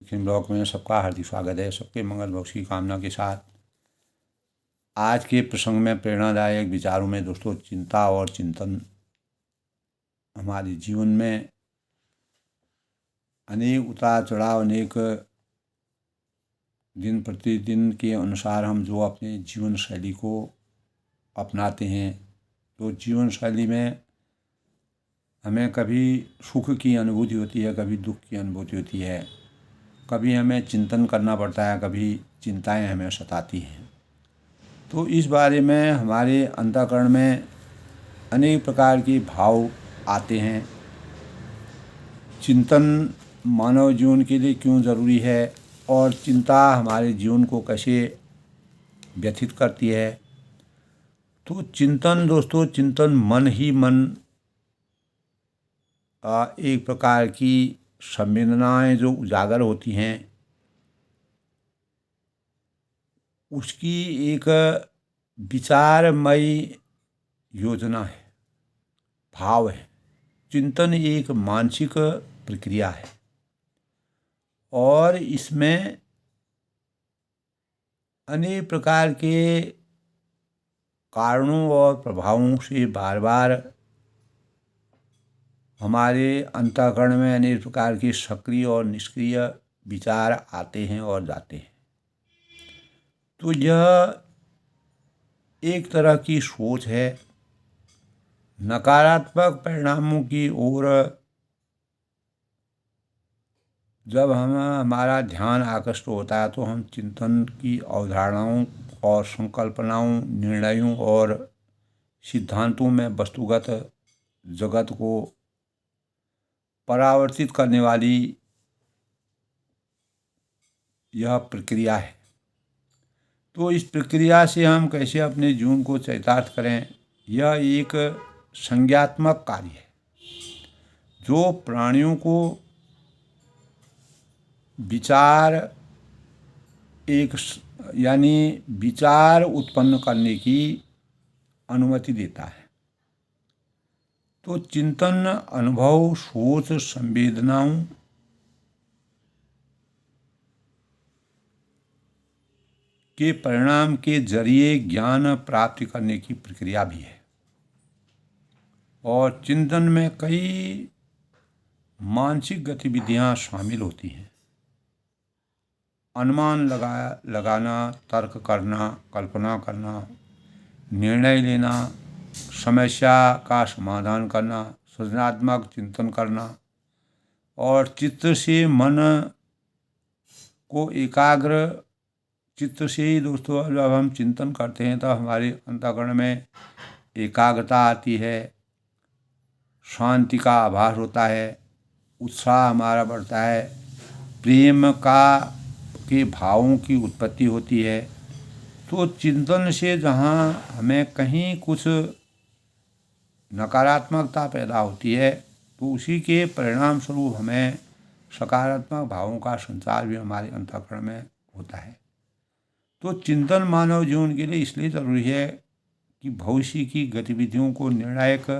दक्षिण ब्लॉक में सबका हार्दिक स्वागत है। सबके मंगल भविष्य की कामना के साथ आज के प्रसंग में प्रेरणादायक विचारों में दोस्तों चिंता और चिंतन हमारे जीवन में अनेक उतार चढ़ाव, अनेक दिन प्रतिदिन के अनुसार हम जो अपने जीवन शैली को अपनाते हैं, तो जीवन शैली में हमें कभी सुख की अनुभूति होती है, कभी दुख की अनुभूति होती है, कभी हमें चिंतन करना पड़ता है, कभी चिंताएं हमें सताती हैं। तो इस बारे में हमारे अंतःकरण में अनेक प्रकार के भाव आते हैं। चिंतन मानव जीवन के लिए क्यों ज़रूरी है और चिंता हमारे जीवन को कैसे व्यथित करती है। तो चिंतन दोस्तों, चिंतन मन ही मन एक प्रकार की संवेदनाएं जो उजागर होती हैं, उसकी एक विचारमयी योजना है, भाव है। चिंतन एक मानसिक प्रक्रिया है और इसमें अनेक प्रकार के कारणों और प्रभावों से बार बार हमारे अंतःकरण में अनेक प्रकार के सक्रिय और निष्क्रिय विचार आते हैं और जाते हैं। तो यह एक तरह की सोच है। नकारात्मक परिणामों की ओर जब हमारा ध्यान आकृष्ट होता है तो हम चिंतन की अवधारणाओं और संकल्पनाओं, निर्णयों और सिद्धांतों में वस्तुगत जगत को परावर्तित करने वाली यह प्रक्रिया है। तो इस प्रक्रिया से हम कैसे अपने जीवन को चरितार्थ करें, यह एक संज्ञात्मक कार्य है जो प्राणियों को विचार उत्पन्न करने की अनुमति देता है। तो चिंतन अनुभव, सोच, संवेदनाओं के परिणाम के जरिए ज्ञान प्राप्ति करने की प्रक्रिया भी है। और चिंतन में कई मानसिक गतिविधियां शामिल होती हैं। अनुमान लगाना, तर्क करना, कल्पना करना, निर्णय लेना, समस्या का समाधान करना, सृजनात्मक चिंतन करना और चित्त से मन को एकाग्र, चित्त से ही दोस्तों जब हम चिंतन करते हैं तो हमारे अंतःकरण में एकाग्रता आती है, शांति का आभास होता है, उत्साह हमारा बढ़ता है, प्रेम के भावों की उत्पत्ति होती है। तो चिंतन से जहाँ हमें कहीं कुछ नकारात्मकता पैदा होती है तो उसी के परिणाम स्वरूप हमें सकारात्मक भावों का संचार भी हमारे अंतःकरण में होता है। तो चिंतन मानव जीवन के लिए इसलिए ज़रूरी है कि भविष्य की गतिविधियों को निर्णायक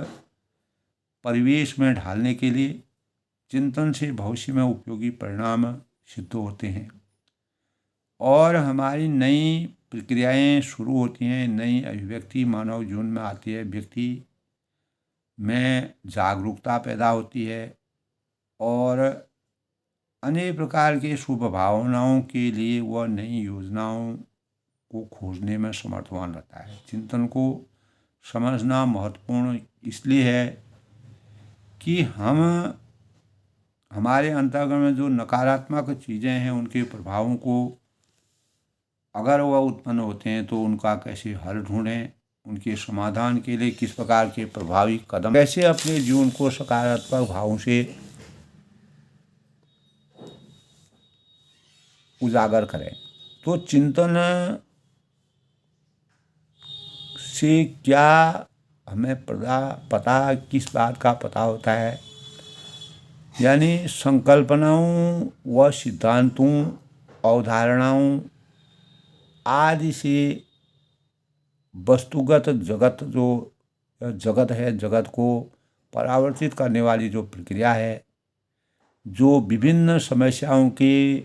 परिवेश में ढालने के लिए चिंतन से भविष्य में उपयोगी परिणाम सिद्ध होते हैं और हमारी नई प्रक्रियाएं शुरू होती हैं, नई अभिव्यक्ति मानव जीवन में आती है, व्यक्ति में जागरूकता पैदा होती है और अनेक प्रकार के शुभ भावनाओं के लिए वह नई योजनाओं को खोजने में समर्थवान रहता है। चिंतन को समझना महत्वपूर्ण इसलिए है कि हम हमारे अंतःकरण में जो नकारात्मक चीज़ें हैं उनके प्रभावों को अगर वह उत्पन्न होते हैं तो उनका कैसे हल ढूंढें, उनके समाधान के लिए किस प्रकार के प्रभावी कदम, कैसे अपने जीवन को सकारात्मक भावों से उजागर करें। तो चिंतन से क्या हमें पता किस बात का पता होता है, यानी संकल्पनाओं व सिद्धांतों, अवधारणाओं आदि से वस्तुगत जगत जो जगत है, जगत को परावर्तित करने वाली जो प्रक्रिया है, जो विभिन्न समस्याओं के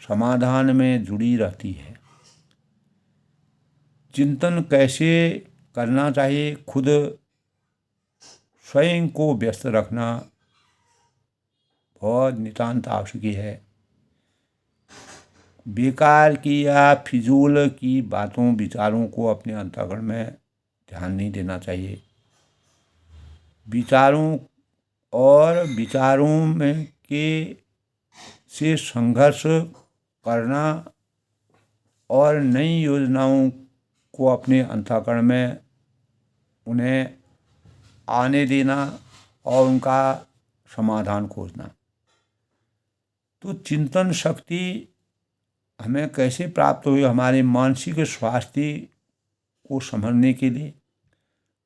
समाधान में जुड़ी रहती है। चिंतन कैसे करना चाहिए, खुद स्वयं को व्यस्त रखना बहुत नितांत आवश्यक है। बेकार की या फिजूल की बातों विचारों को अपने अंतःकरण में ध्यान नहीं देना चाहिए। विचारों में के से संघर्ष करना और नई योजनाओं को अपने अंतःकरण में उन्हें आने देना और उनका समाधान खोजना। तो चिंतन शक्ति हमें कैसे प्राप्त हुई? हमारे मानसिक स्वास्थ्य को संभालने के लिए,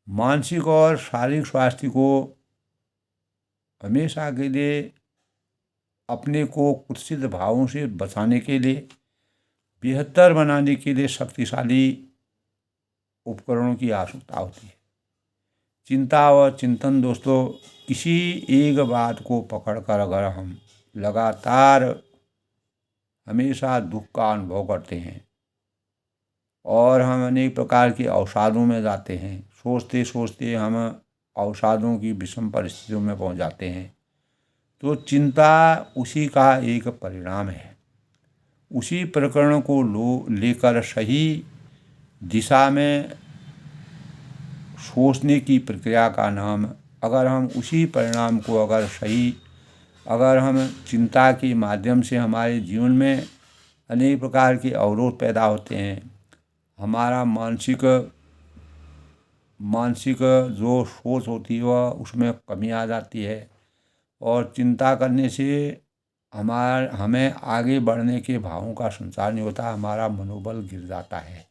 मानसिक और शारीरिक स्वास्थ्य को हमेशा के लिए अपने को कुत्सित भावों से बचाने के लिए, बेहतर बनाने के लिए शक्तिशाली उपकरणों की आवश्यकता होती है। चिंता और चिंतन दोस्तों, किसी एक बात को पकड़कर अगर हम लगातार हमेशा दुख का अनुभव करते हैं और हम अनेक प्रकार के अवसादों में जाते हैं, सोचते सोचते हम अवसादों की विषम परिस्थितियों में पहुंच जाते हैं, तो चिंता उसी का एक परिणाम है। उसी प्रकरण को लेकर सही दिशा में सोचने की प्रक्रिया का नाम, अगर हम उसी परिणाम को अगर हम चिंता के माध्यम से हमारे जीवन में अनेक प्रकार के अवरोध पैदा होते हैं, हमारा मानसिक जो सोच होती है वह उसमें कमी आ जाती है और चिंता करने से हमें आगे बढ़ने के भावों का संचार नहीं होता, हमारा मनोबल गिर जाता है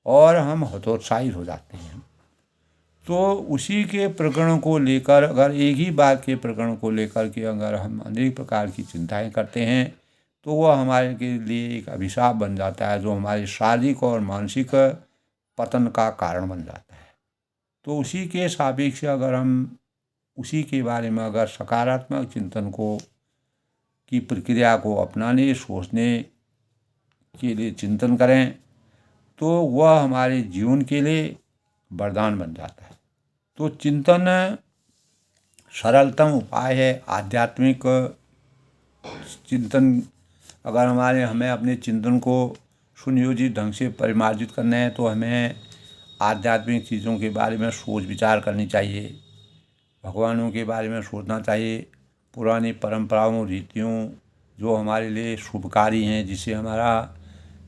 और हम हतोत्साहित हो जाते हैं। तो उसी के प्रकरण को लेकर, अगर एक ही बात के प्रकरण को लेकर के अगर हम अनेक प्रकार की चिंताएं करते हैं तो वह हमारे के लिए एक अभिशाप बन जाता है, जो हमारे शारीरिक और मानसिक पतन का कारण बन जाता है। तो उसी के सापेक्ष अगर हम उसी के बारे में अगर सकारात्मक चिंतन की प्रक्रिया को अपनाने, सोचने के लिए चिंतन करें तो वह हमारे जीवन के लिए वरदान बन जाता है। तो चिंतन सरलतम उपाय है। आध्यात्मिक चिंतन अगर हमें अपने चिंतन को सुनियोजित ढंग से परिमार्जित करना है तो हमें आध्यात्मिक चीज़ों के बारे में सोच विचार करनी चाहिए, भगवानों के बारे में सोचना चाहिए, पुरानी परंपराओं रीतियों जो हमारे लिए शुभकारी हैं, जिससे हमारा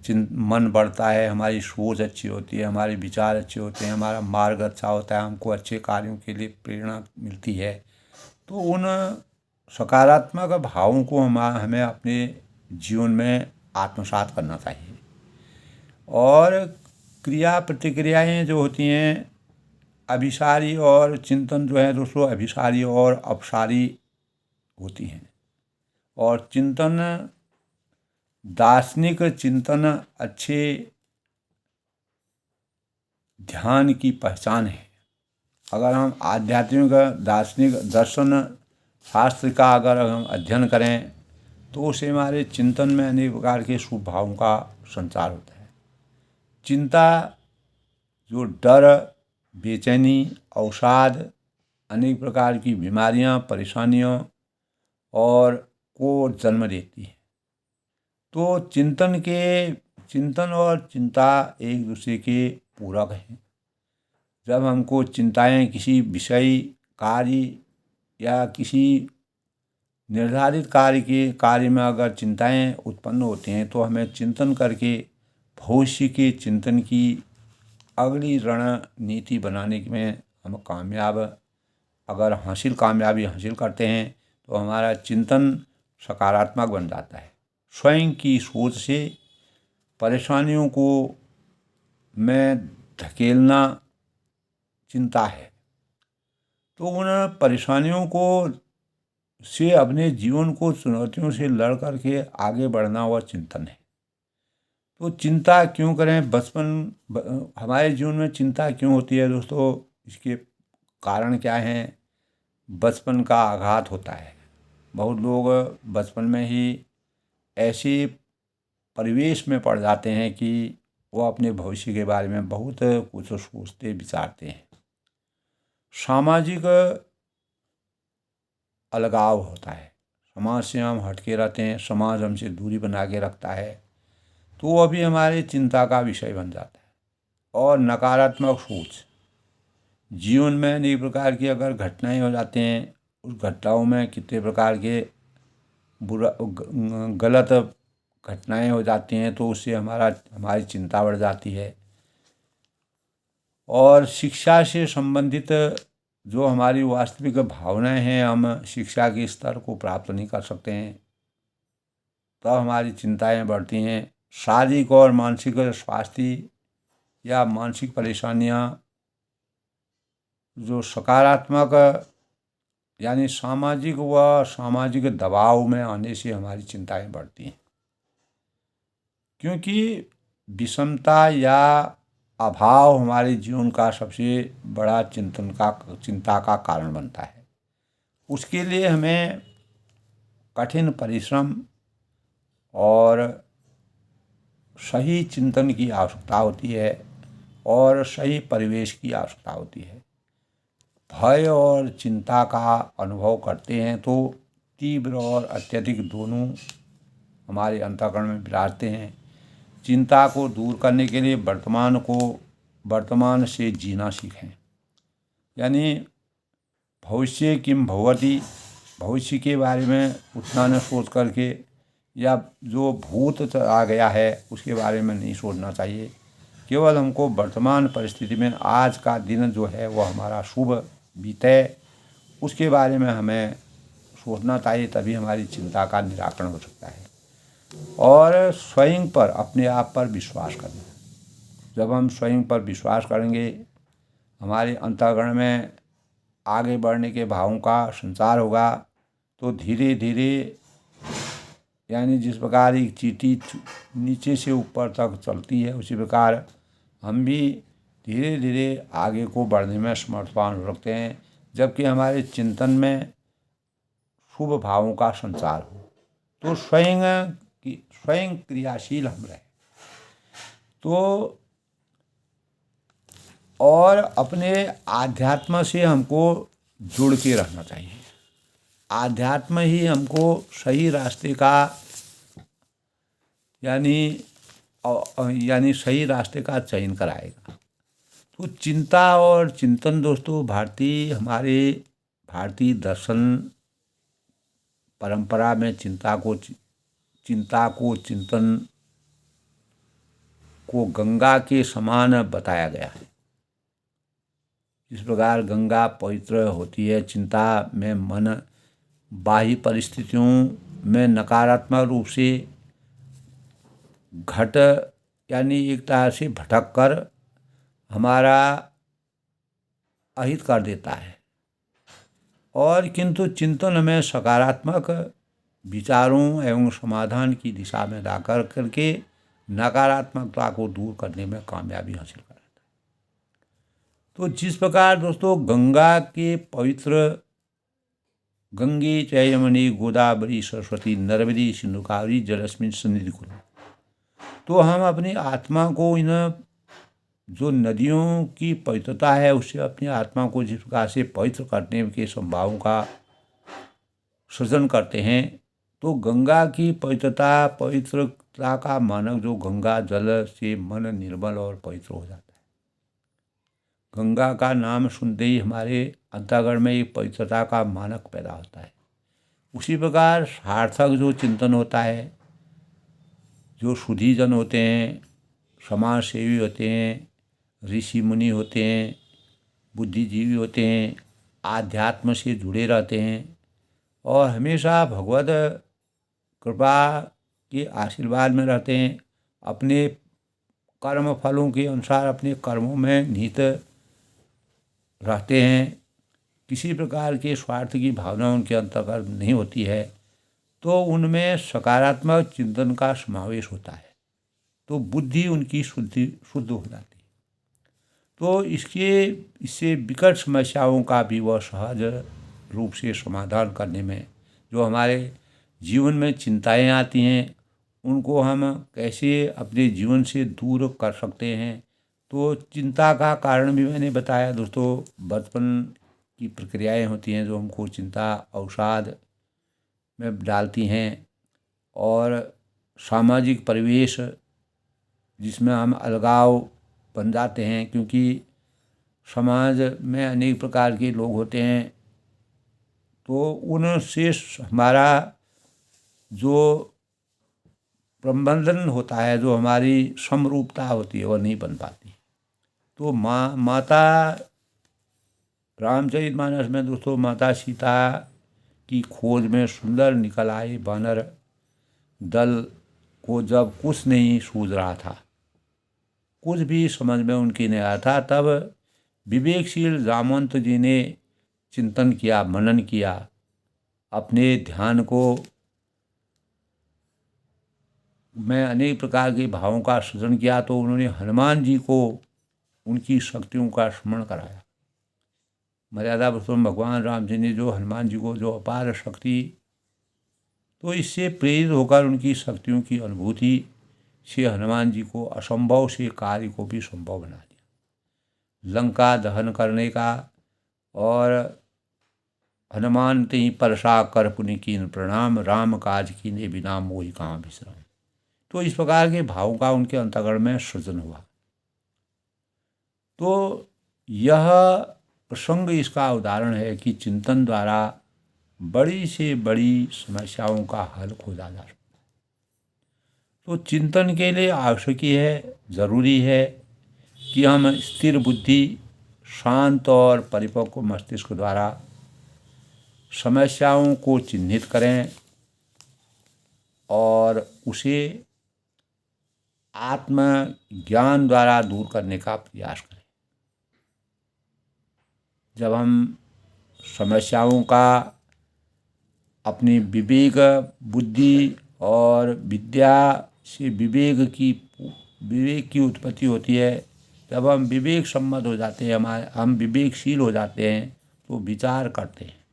मन बढ़ता है, हमारी सोच अच्छी होती है, हमारे विचार अच्छे होते हैं, हमारा मार्ग अच्छा होता है, हमको अच्छे कार्यों के लिए प्रेरणा मिलती है। तो उन सकारात्मक भावों को हमें अपने जीवन में आत्मसात करना चाहिए। और क्रिया प्रतिक्रियाएं जो होती हैं, अभिसारी और चिंतन जो है दोस्तों, अभिसारी और अपसारी होती हैं। और चिंतन, दार्शनिक चिंतन अच्छे ध्यान की पहचान है। अगर हम आध्यात्मिक दार्शनिक दर्शन शास्त्र का अगर हम अध्ययन करें तो उससे हमारे चिंतन में अनेक प्रकार के शुभ भावों का संचार होता है। चिंता जो डर, बेचैनी, अवसाद, अनेक प्रकार की बीमारियां, परेशानियों और को जन्म देती है। तो चिंतन और चिंता एक दूसरे के पूरक हैं। जब हमको चिंताएं किसी विषय, कार्य या किसी निर्धारित कार्य में अगर चिंताएं उत्पन्न होती हैं तो हमें चिंतन करके भविष्य के चिंतन की अगली रणनीति बनाने में हम कामयाबी हासिल करते हैं तो हमारा चिंतन सकारात्मक बन जाता है। स्वयं की सोच से परेशानियों को में धकेलना चिंता है। तो उन परेशानियों से अपने जीवन को चुनौतियों से लड़ करके आगे बढ़ना हुआ चिंतन है। तो चिंता क्यों करें? हमारे जीवन में चिंता क्यों होती है दोस्तों? इसके कारण क्या हैं? बचपन का आघात होता है। बहुत लोग बचपन में ही ऐसी परिवेश में पड़ जाते हैं कि वो अपने भविष्य के बारे में बहुत कुछ सोचते विचारते हैं। सामाजिक अलगाव होता है, समाज से हम हटके रहते हैं, समाज हमसे दूरी बना के रखता है, तो वो भी हमारे चिंता का विषय बन जाता है। और नकारात्मक सोच, जीवन में अनेक प्रकार की अगर घटनाएं हो जाते हैं, उस घटनाओं में कितने प्रकार के गलत घटनाएं हो जाती हैं, तो उससे हमारी चिंता बढ़ जाती है। और शिक्षा से संबंधित जो हमारी वास्तविक भावनाएं हैं, हम शिक्षा के स्तर को प्राप्त नहीं कर सकते हैं, तब हमारी चिंताएं बढ़ती हैं। शारीरिक और मानसिक स्वास्थ्य या मानसिक परेशानियां जो सकारात्मक यानी सामाजिक दबाव में आने से हमारी चिंताएं बढ़ती हैं, क्योंकि विषमता या अभाव हमारे जीवन का सबसे बड़ा चिंता का कारण बनता है। उसके लिए हमें कठिन परिश्रम और सही चिंतन की आवश्यकता होती है और सही परिवेश की आवश्यकता होती है। भय और चिंता का अनुभव करते हैं तो तीव्र और अत्यधिक दोनों हमारे अंतःकरण में विराजते हैं। चिंता को दूर करने के लिए वर्तमान से जीना सीखें, यानी भविष्य किम भवति, भविष्य के बारे में उतना न सोच करके या जो भूत आ गया है उसके बारे में नहीं सोचना चाहिए। केवल हमको वर्तमान परिस्थिति में आज का दिन जो है वो हमारा शुभ बीते, उसके बारे में हमें सोचना चाहिए, तभी हमारी चिंता का निराकरण हो सकता है। और स्वयं पर, अपने आप पर विश्वास करना। जब हम स्वयं पर विश्वास करेंगे, हमारे अंतःकरण में आगे बढ़ने के भावों का संचार होगा, तो धीरे धीरे, यानी जिस प्रकार एक चींटी नीचे से ऊपर तक चलती है, उसी प्रकार हम भी धीरे धीरे आगे को बढ़ने में समर्थवान हो सकते हैं, जबकि हमारे चिंतन में शुभ भावों का संचार हो। तो स्वयं क्रियाशील हम रहें, तो और अपने आध्यात्म से हमको जुड़ के रहना चाहिए। आध्यात्म ही हमको सही रास्ते का यानी सही रास्ते का चयन कराएगा। तो चिंता और चिंतन दोस्तों, हमारे भारतीय दर्शन परंपरा में चिंता को चिंतन को गंगा के समान बताया गया है। इस प्रकार गंगा पवित्र होती है, चिंता में मन बाह्य परिस्थितियों में नकारात्मक रूप से यानी एक तरह से भटक कर हमारा अहित कर देता है, और किंतु चिंतन हमें सकारात्मक विचारों एवं समाधान की दिशा में ला करके नकारात्मकता को दूर करने में कामयाबी हासिल कराता है। तो जिस प्रकार दोस्तों गंगा के पवित्र गंगे च यमुने गोदावरी सरस्वती नर्मदे सिंधु कावेरी जलेस्मिन् सन्निधिं कुरु, तो हम अपनी आत्मा को इन जो नदियों की पवित्रता है उससे अपनी आत्मा को जिस प्रकार से पवित्र करने के संभावों का सृजन करते हैं, तो गंगा की पवित्रता का मानक जो गंगा जल से मन निर्मल और पवित्र हो जाता है। गंगा का नाम सुनते ही हमारे अंतःकरण में एक पवित्रता का मानक पैदा होता है। उसी प्रकार सार्थक जो चिंतन होता है, जो शुद्धिजन होते हैं, समाज सेवी होते हैं, ऋषि मुनि होते हैं, बुद्धिजीवी होते हैं, आध्यात्म से जुड़े रहते हैं और हमेशा भगवत कृपा के आशीर्वाद में रहते हैं, अपने कर्म फलों के अनुसार अपने कर्मों में निहित रहते हैं, किसी प्रकार के स्वार्थ की भावना उनके अंतर्गत नहीं होती है, तो उनमें सकारात्मक चिंतन का समावेश होता है, तो बुद्धि उनकी शुद्ध हो जाती है। तो इससे विकट समस्याओं का भी वह सहज रूप से समाधान करने में, जो हमारे जीवन में चिंताएं आती हैं उनको हम कैसे अपने जीवन से दूर कर सकते हैं। तो चिंता का कारण भी मैंने बताया दोस्तों। बचपन की प्रक्रियाएं होती हैं जो हमको चिंता अवसाद में डालती हैं, और सामाजिक परिवेश जिसमें हम अलगाव बन जाते हैं, क्योंकि समाज में अनेक प्रकार के लोग होते हैं। तो उनसे हमारा जो प्रबंधन होता है, जो हमारी समरूपता होती है, वह नहीं बन पाती। तो माता रामचरितमानस में दोस्तों माता सीता की खोज में सुंदर निकल आए वानर दल को जब कुछ नहीं सूझ रहा था, कुछ भी समझ में उनकी नहीं आया था, तब विवेकशील जामवंत जी ने चिंतन किया, मनन किया, अपने ध्यान को में अनेक प्रकार के भावों का सृजन किया। तो उन्होंने हनुमान जी को उनकी शक्तियों का स्मरण कराया। मर्यादा पुरुषोत्तम भगवान राम जी ने जो हनुमान जी को जो अपार शक्ति, तो इससे प्रेरित होकर उनकी शक्तियों की अनुभूति से हनुमान जी को असंभव से कार्य को भी संभव बना दिया। लंका दहन करने का, और हनुमान तेहि परसा कर पुनि कीन प्रणाम, राम काज कीने बिना मोहि कहाँ विश्राम। तो इस प्रकार के भावों का उनके अंतःकरण में सृजन हुआ। तो यह प्रसंग इसका उदाहरण है कि चिंतन द्वारा बड़ी से बड़ी समस्याओं का हल खोजा जा सकता है। तो चिंतन के लिए आवश्यक है, जरूरी है कि हम स्थिर बुद्धि, शांत और परिपक्व मस्तिष्क द्वारा समस्याओं को चिन्हित करें और उसे आत्मज्ञान द्वारा दूर करने का प्रयास करें। जब हम समस्याओं का अपनी विवेक बुद्धि और विद्या से विवेक की उत्पत्ति होती है। जब हम विवेक सम्मत हो जाते हैं, हम विवेकशील हो जाते हैं, तो विचार करते हैं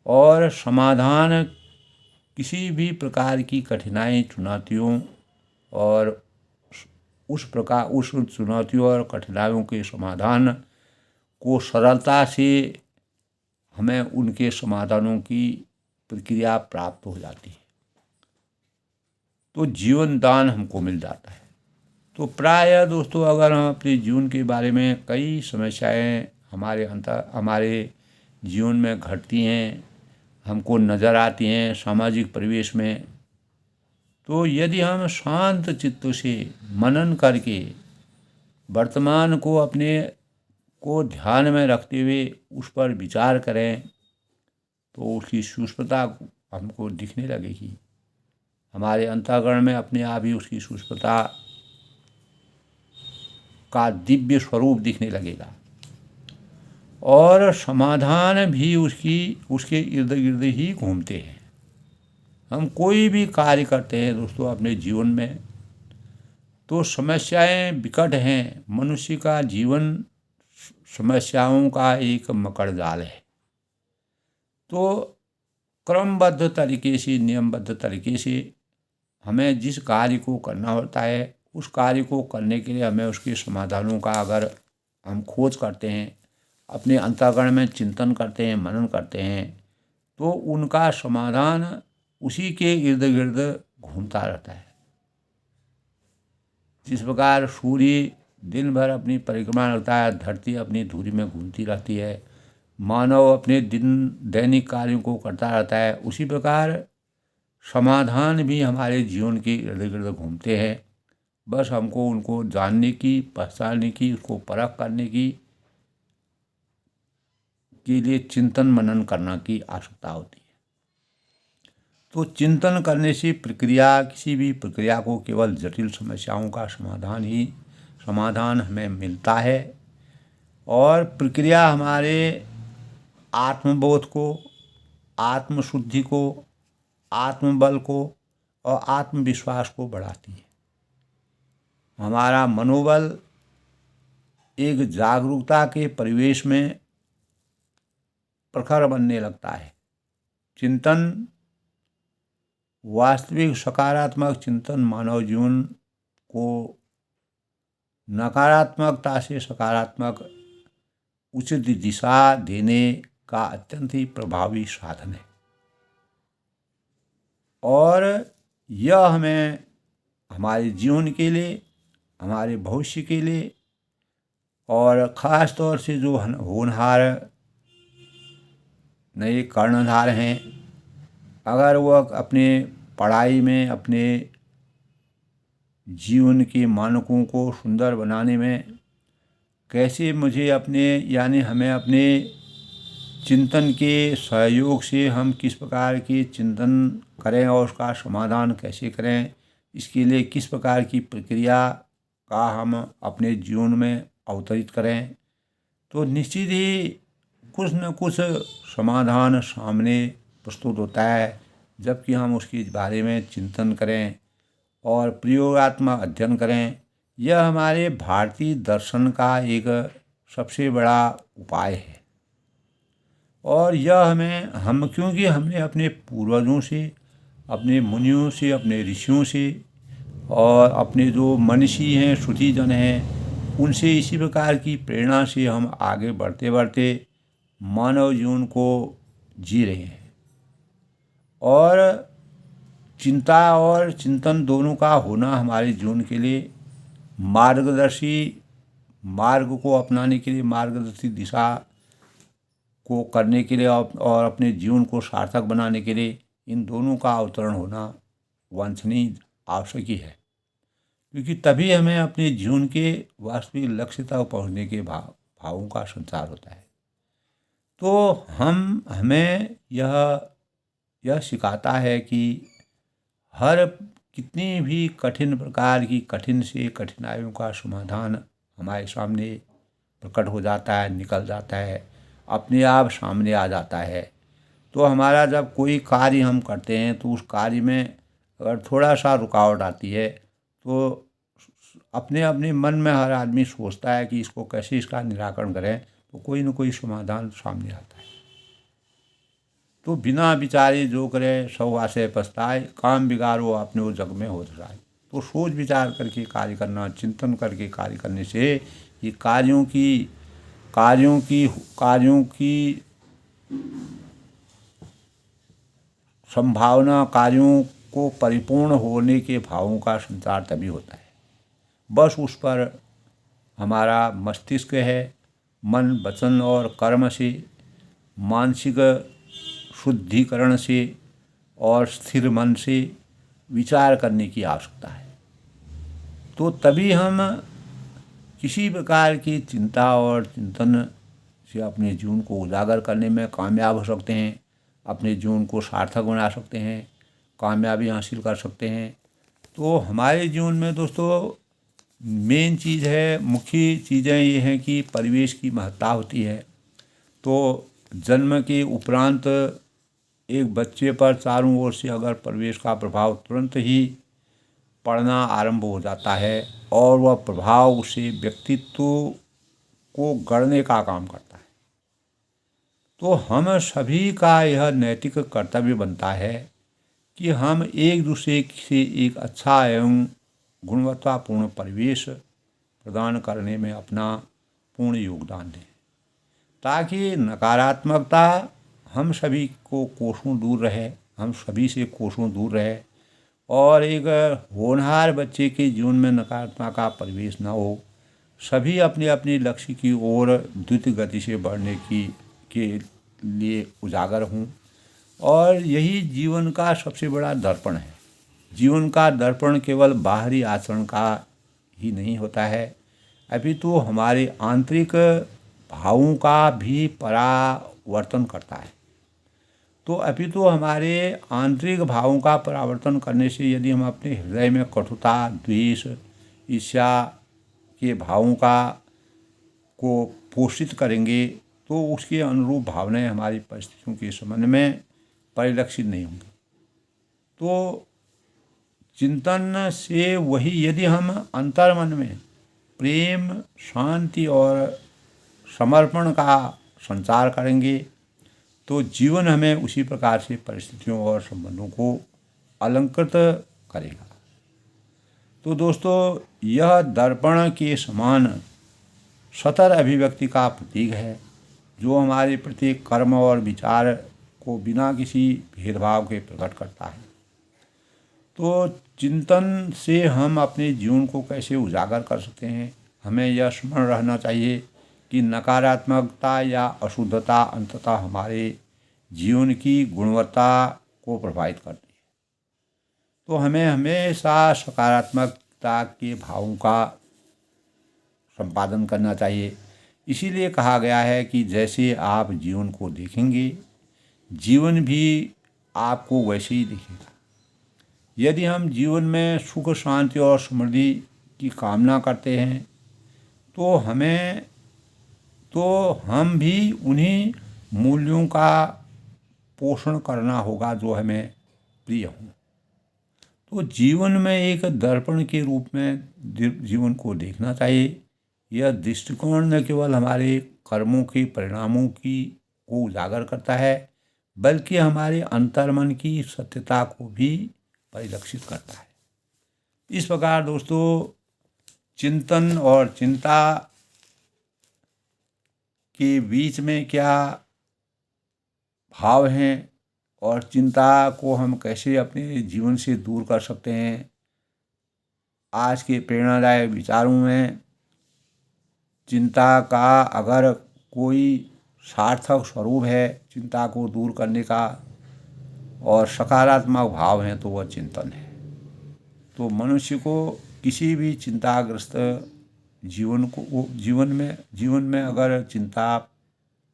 और समाधान किसी भी प्रकार की कठिनाई चुनौतियों और उस चुनौतियों और कठिनाइयों के समाधान को सरलता से हमें उनके समाधानों की प्रक्रिया प्राप्त हो जाती है। तो जीवन दान हमको मिल जाता है। तो प्रायः दोस्तों, अगर हम अपने जीवन के बारे में कई समस्याएं हमारे जीवन में घटती हैं, हमको नज़र आती हैं सामाजिक परिवेश में, तो यदि हम शांत चित्त से मनन करके वर्तमान को अपने को ध्यान में रखते हुए उस पर विचार करें, तो उसकी सूक्ष्मता हमको दिखने लगेगी। हमारे अंतःकरण में अपने आप ही उसकी सूक्ष्मता का दिव्य स्वरूप दिखने लगेगा, और समाधान भी उसके इर्द गिर्द ही घूमते हैं। हम कोई भी कार्य करते हैं दोस्तों अपने जीवन में, तो समस्याएं विकट हैं। मनुष्य का जीवन समस्याओं का एक मकड़ जाल है। तो क्रमबद्ध तरीके से, नियमबद्ध तरीके से हमें जिस कार्य को करना होता है, उस कार्य को करने के लिए हमें उसके समाधानों का अगर हम खोज करते हैं, अपने अंतःकरण में चिंतन करते हैं, मनन करते हैं, तो उनका समाधान उसी के इर्द गिर्द घूमता रहता है। जिस प्रकार सूर्य दिन भर अपनी परिक्रमा करता है, धरती अपनी धुरी में घूमती रहती है, मानव अपने दैनिक कार्यों को करता रहता है, उसी प्रकार समाधान भी हमारे जीवन के इर्द गिर्द घूमते हैं। बस हमको उनको जानने की, पहचानने की, उसको परख करने की के लिए चिंतन मनन करना की आवश्यकता होती है। तो चिंतन करने से किसी भी प्रक्रिया को केवल जटिल समस्याओं का समाधान हमें मिलता है, और प्रक्रिया हमारे आत्मबोध को, आत्मशुद्धि को, आत्मबल को और आत्मविश्वास को बढ़ाती है। हमारा मनोबल एक जागरूकता के परिवेश में प्रखर बनने लगता है। चिंतन वास्तविक सकारात्मक चिंतन मानव जीवन को नकारात्मकता से सकारात्मक उचित दिशा देने का अत्यंत ही प्रभावी साधन है। और यह हमें हमारे जीवन के लिए, हमारे भविष्य के लिए, और ख़ास तौर से जो होनहार नए कर्णधार हैं, अगर वह अपने पढ़ाई में अपने जीवन के मानकों को सुंदर बनाने में कैसे मुझे अपने यानी हमें अपने चिंतन के सहयोग से हम किस प्रकार के चिंतन करें और उसका समाधान कैसे करें, इसके लिए किस प्रकार की प्रक्रिया का हम अपने जीवन में अवतरित करें, तो निश्चित ही कुछ न कुछ समाधान सामने प्रस्तुत होता है। जबकि हम उसके बारे में चिंतन करें और प्रयोगात्मक अध्ययन करें, यह हमारे भारतीय दर्शन का एक सबसे बड़ा उपाय है। और यह हम क्योंकि हमने अपने पूर्वजों से, अपने मुनियों से, अपने ऋषियों से और अपने जो मनीषी हैं, श्रुतिजन हैं, उनसे इसी प्रकार की प्रेरणा से हम आगे बढ़ते बढ़ते मानव जीवन को जी रहे हैं। और चिंता और चिंतन दोनों का होना हमारे जीवन के लिए मार्ग को अपनाने के लिए, मार्गदर्शी दिशा को करने के लिए और अपने जीवन को सार्थक बनाने के लिए इन दोनों का अवतरण होना वांछनीय आवश्यक ही है। क्योंकि तभी हमें अपने जीवन के वास्तविक लक्ष्य तक पहुँचने के भावों का संचार होता है। तो हमें यह सिखाता है कि हर कितनी भी कठिन प्रकार की कठिन से कठिनाइयों का समाधान हमारे सामने प्रकट हो जाता है, निकल जाता है, अपने आप सामने आ जाता है। तो हमारा जब कोई कार्य हम करते हैं तो उस कार्य में अगर थोड़ा सा रुकावट आती है तो अपने अपने मन में हर आदमी सोचता है कि इसको कैसे इसका निराकरण करें, तो कोई न कोई समाधान सामने आता है। तो बिना विचारे जो करे सौ आसे पछताए, काम बिगाड़ो अपने वो जग में हो जाए। तो सोच विचार करके कार्य करना, चिंतन करके कार्य करने से ये कार्यों की संभावना, कार्यों को परिपूर्ण होने के भावों का संचार तभी होता है। बस उस पर हमारा मस्तिष्क है, मन, वचन और कर्म से, मानसिक शुद्धिकरण से और स्थिर मन से विचार करने की आवश्यकता है। तो तभी हम किसी प्रकार की चिंता और चिंतन से अपने जीवन को उजागर करने में कामयाब हो सकते हैं, अपने जीवन को सार्थक बना सकते हैं, कामयाबी हासिल कर सकते हैं। तो हमारे जीवन में दोस्तों मेन चीज़ है, मुख्य चीज़ें ये हैं कि परिवेश की महत्ता होती है। तो जन्म के उपरांत एक बच्चे पर चारों ओर से अगर परिवेश का प्रभाव तुरंत ही पड़ना आरंभ हो जाता है और वह प्रभाव उसे व्यक्तित्व को गढ़ने का काम करता है, तो हम सभी का यह नैतिक कर्तव्य बनता है कि हम एक दूसरे से एक अच्छा एवं गुणवत्तापूर्ण परिवेश प्रदान करने में अपना पूर्ण योगदान दें, ताकि नकारात्मकता हम सभी को कोसों दूर रहे, हम सभी से कोसों दूर रहे और एक होनहार बच्चे के जीवन में नकारात्मक का परिवेश न हो। सभी अपने अपने लक्ष्य की ओर द्रुत गति से बढ़ने के लिए उजागर हों। और यही जीवन का सबसे बड़ा दर्पण है। जीवन का दर्पण केवल बाहरी आचरण का ही नहीं होता है, अपितु हमारे आंतरिक भावों का भी परावर्तन करता है। तो अपितु हमारे आंतरिक भावों का परावर्तन करने से यदि हम अपने हृदय में कटुता, द्वेष, ईर्ष्या के भावों को पोषित करेंगे तो उसके अनुरूप भावनाएं हमारी परिस्थितियों के संबंध में परिलक्षित नहीं होंगी। तो चिंतन से वही, यदि हम अंतर्मन में प्रेम, शांति और समर्पण का संचार करेंगे तो जीवन हमें उसी प्रकार से परिस्थितियों और संबंधों को अलंकृत करेगा। तो दोस्तों, यह दर्पण के समान सतर अभिव्यक्ति का प्रतीक है, जो हमारे प्रत्येक कर्म और विचार को बिना किसी भेदभाव के प्रकट करता है। तो चिंतन से हम अपने जीवन को कैसे उजागर कर सकते हैं? हमें यह स्मरण रहना चाहिए कि नकारात्मकता या अशुद्धता अंततः हमारे जीवन की गुणवत्ता को प्रभावित करती है। तो हमें हमेशा सकारात्मकता के भावों का संपादन करना चाहिए। इसीलिए कहा गया है कि जैसे आप जीवन को देखेंगे, जीवन भी आपको वैसे ही दिखेगा। यदि हम जीवन में सुख, शांति और समृद्धि की कामना करते हैं, तो हम भी उन्हीं मूल्यों का पोषण करना होगा जो हमें प्रिय हों। तो जीवन में एक दर्पण के रूप में जीवन को देखना चाहिए। यह दृष्टिकोण न केवल हमारे कर्मों के परिणामों को उजागर करता है, बल्कि हमारे अंतर्मन की सत्यता को भी परिलक्षित करता है। इस प्रकार दोस्तों, चिंतन और चिंता के बीच में क्या भाव हैं और चिंता को हम कैसे अपने जीवन से दूर कर सकते हैं, आज के प्रेरणादायक विचारों में चिंता का अगर कोई सार्थक स्वरूप है चिंता को दूर करने का और सकारात्मक भाव है, तो वह चिंतन है। तो मनुष्य को किसी भी चिंताग्रस्त जीवन में अगर चिंता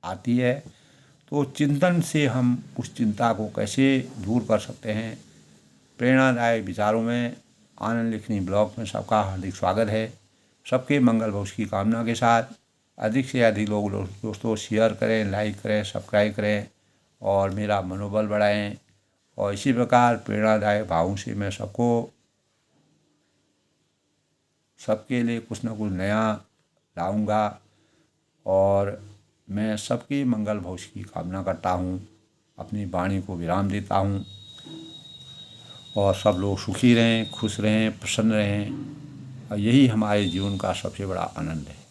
आती है, तो चिंतन से हम उस चिंता को कैसे दूर कर सकते हैं। प्रेरणादायक विचारों में आनंद लिखनी ब्लॉग में सबका हार्दिक स्वागत है। सबके मंगल भविष्य की कामना के साथ अधिक से अधिक लोग दोस्तों शेयर करें, लाइक करें, सब्सक्राइब करें और मेरा मनोबल बढ़ाएं। और इसी प्रकार प्रेरणादायक भावों से मैं सबके लिए कुछ न कुछ नया लाऊंगा और मैं सबके मंगल भविष्य की कामना करता हूँ। अपनी वाणी को विराम देता हूँ और सब लोग सुखी रहें, खुश रहें, प्रसन्न रहें। और यही हमारे जीवन का सबसे बड़ा आनंद है।